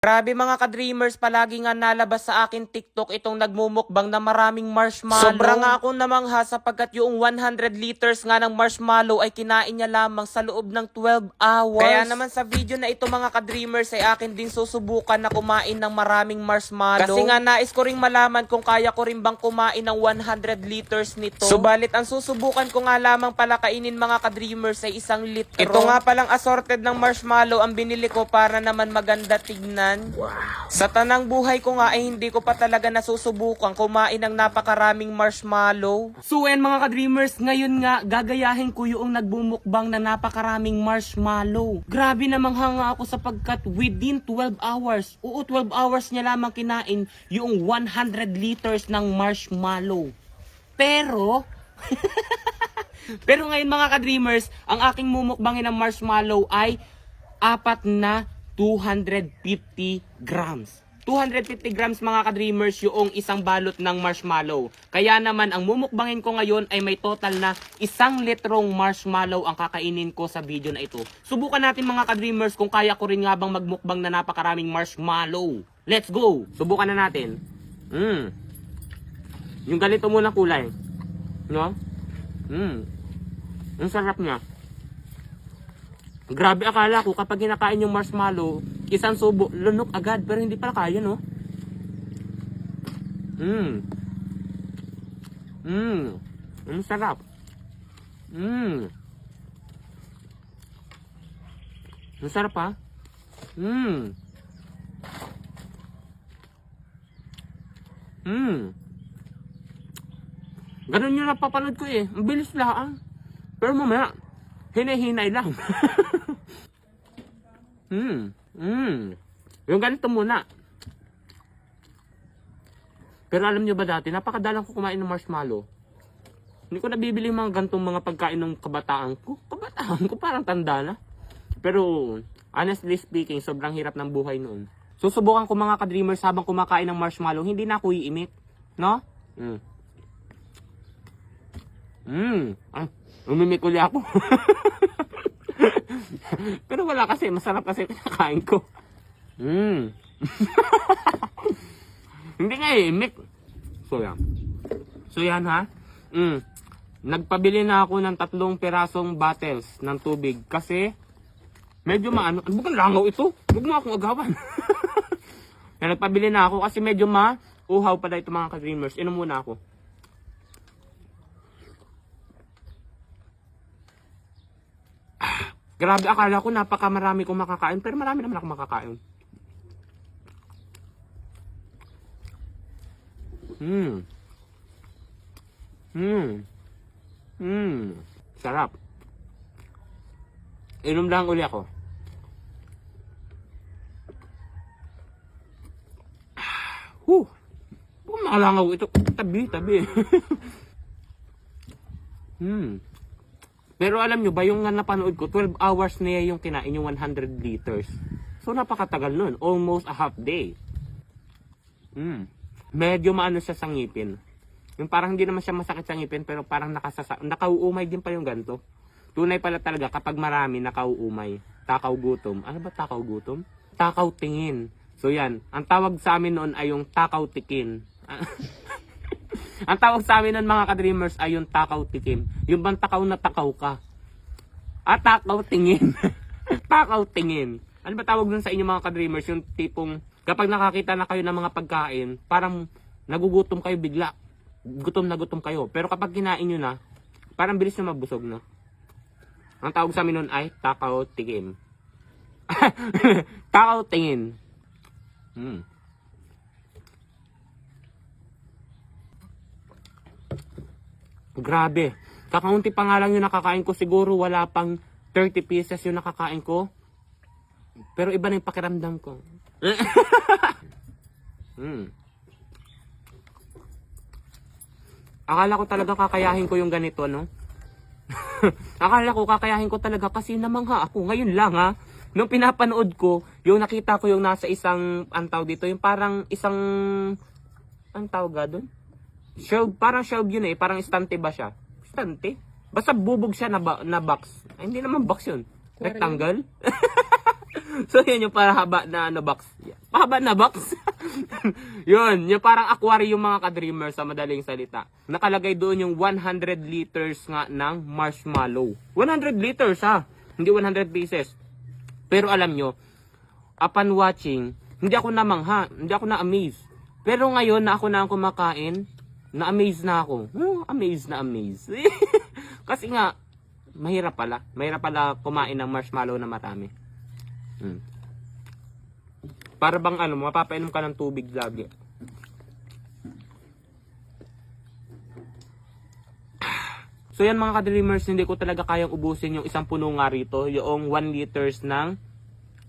Grabe mga ka-dreamers, palagi nga nalabas sa akin TikTok itong nagmumukbang na maraming marshmallow. Sobra nga akong namangha sapagkat yung 100 liters nga ng marshmallow ay kinain niya lamang sa loob ng 12 hours. Kaya naman sa video na ito mga ka-dreamers ay akin din susubukan na kumain ng maraming marshmallow. Kasi nga nais ko ring malaman kung kaya ko rin bang kumain ng 100 liters nito. Subalit ang susubukan ko nga lamang pala kainin mga ka-dreamers ay 1 litro. Ito nga palang assorted ng marshmallow ang binili ko para naman maganda tignan. Wow. Sa tanang buhay ko nga ay hindi ko pa talaga nasusubukan kumain ng napakaraming marshmallow. So yan mga ka-dreamers, ngayon nga gagayahin ko yung nagbumukbang na napakaraming marshmallow. Grabe namang hanga ako sapagkat within 12 hours, 12 hours niya lamang kinain yung 100 liters ng marshmallow. Pero ngayon mga ka-dreamers, ang aking mumukbangin ng marshmallow ay 4 na 250 grams. 250 grams mga ka-dreamers yung isang balot ng marshmallow. Kaya naman ang mumukbangin ko ngayon ay may total na 1 litrong marshmallow ang kakainin ko sa video na ito. Subukan natin mga ka-dreamers kung kaya ko rin nga bang magmukbang na napakaraming marshmallow. Let's go! Subukan na natin. Yung ganito muna kulay. No? Ang sarap niya. Grabe, akala ko kapag kinakain yung marshmallow, isang subo, lunok agad, pero hindi pala kaya, no? Ang sarap. Ang sarap, ha? Ganun yung napapanood ko eh. Ang bilis lang. Pero mamaya, hinay-hinay lang. Yung ganito muna. Pero alam nyo ba dati, napakadalang ko kumain ng marshmallow. Hindi ko nabibili yung mga gantong mga pagkain ng kabataan ko. Kabataan ko, parang tanda na. Pero, honestly speaking, sobrang hirap ng buhay noon. Susubukan ko mga ka-dreamers habang kumakain ng marshmallow, hindi na ako iimik. No? Umimik uli ako. Pero wala kasi, masarap kasi kinakain ko. Hindi nga imik. So yan ha. Nagpabili na ako ng 3 pirasong bottles ng tubig kasi medyo maano. Ano ba langaw ito? Huwag mo akong agawan. Nagpabili na ako kasi medyo uhaw pala ito mga ka-dreamers. Inom muna ako. Grabe, akala ko napakamarami kong makakain, pero marami naman ako makakain. Sarap. Inom lang uli ako. Makalangaw ito. Tabi. Pero alam nyo ba, yung napanood ko, 12 hours na yung kinain yung 100 liters. So, napakatagal nun. Almost a half day. Medyo maano siya sa ngipin. Yung parang hindi naman siya masakit sa ngipin, pero parang nakauumay din pa yung ganto. Tunay pala talaga kapag marami nakauumay. Takaw gutom. Ano ba takaw gutom? Takaw tingin. So, yan. Ang tawag sa amin noon ay yung takaw tikin. Ang tawag sa amin ng mga ka-dreamers ay yung takaw tikim. Yung bang takaw na takaw ka. Takaw tingin. Takaw tingin. Ano ba tawag dun sa inyo mga ka-dreamers? Yung tipong kapag nakakita na kayo ng mga pagkain, parang nagugutom kayo bigla. Gutom na gutom kayo. Pero kapag kinain nyo na, parang bilis na mabusog na. Ang tawag sa amin nun ay takaw tikim. Takaw tingin. Grabe. Kakaunti pa nga lang yung nakakain ko. Siguro wala pang 30 pieces yung nakakain ko. Pero iba na yung pakiramdam ko. Akala ko talaga kakayahin ko yung ganito, no? Akala ko kakayahin ko talaga kasi namangha ako. Ngayon lang ha. Nung pinapanood ko, yung nakita ko yung nasa isang, antaw dito, yung parang isang, antaw ga doon? Shelf, parang shelf yun eh. Parang estante ba siya? Estante? Basta bubog siya na box. Ay, hindi naman box yun. Rectangle? So, yan yung parahaba na box. Pahaba na box? Yun, yung parang aquarium mga ka-dreamers sa madaling salita. Nakalagay doon yung 100 liters nga ng marshmallow. 100 liters ha, hindi 100 pieces. Pero alam nyo, upon watching, hindi ako namangha, hindi ako na-amaze. Pero ngayon na ako na ang kumakain, na-amaze na ako. Amaze na amaze. Kasi nga, mahirap pala. Mahirap pala kumain ng marshmallow na marami. Para bang mapapainom ka ng tubig lagi. So yan mga ka-dreamers, hindi ko talaga kayang ubusin yung isang puno nga rito. Yung 1 liters ng...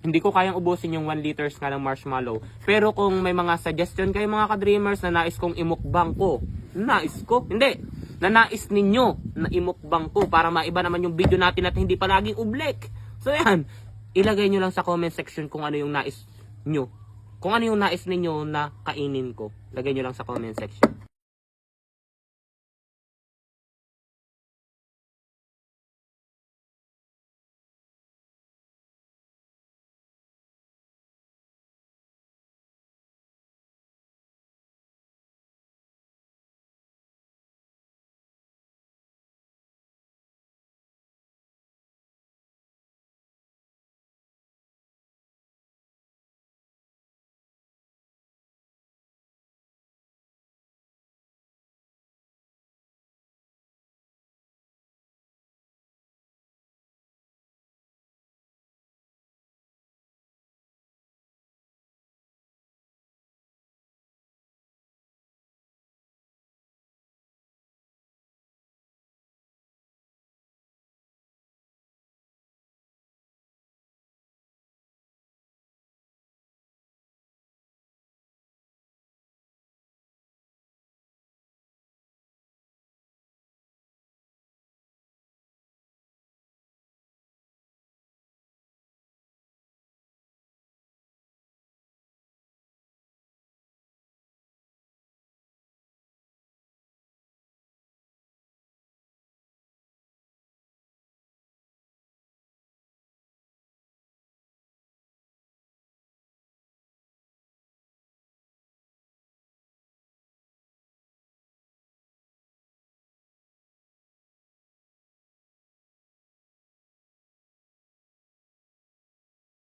Hindi ko kayang ubusin yung 1 liters nga ng marshmallow. Pero kung may mga suggestion kayo mga ka-dreamers na nais kong imukbang ko. Hindi. Na nais ninyo na imukbang ko para maiba naman yung video natin at hindi palaging ublek. So yan, ilagay nyo lang sa comment section kung ano yung nais nyo. Kung ano yung nais ninyo na kainin ko. Lagay nyo lang sa comment section.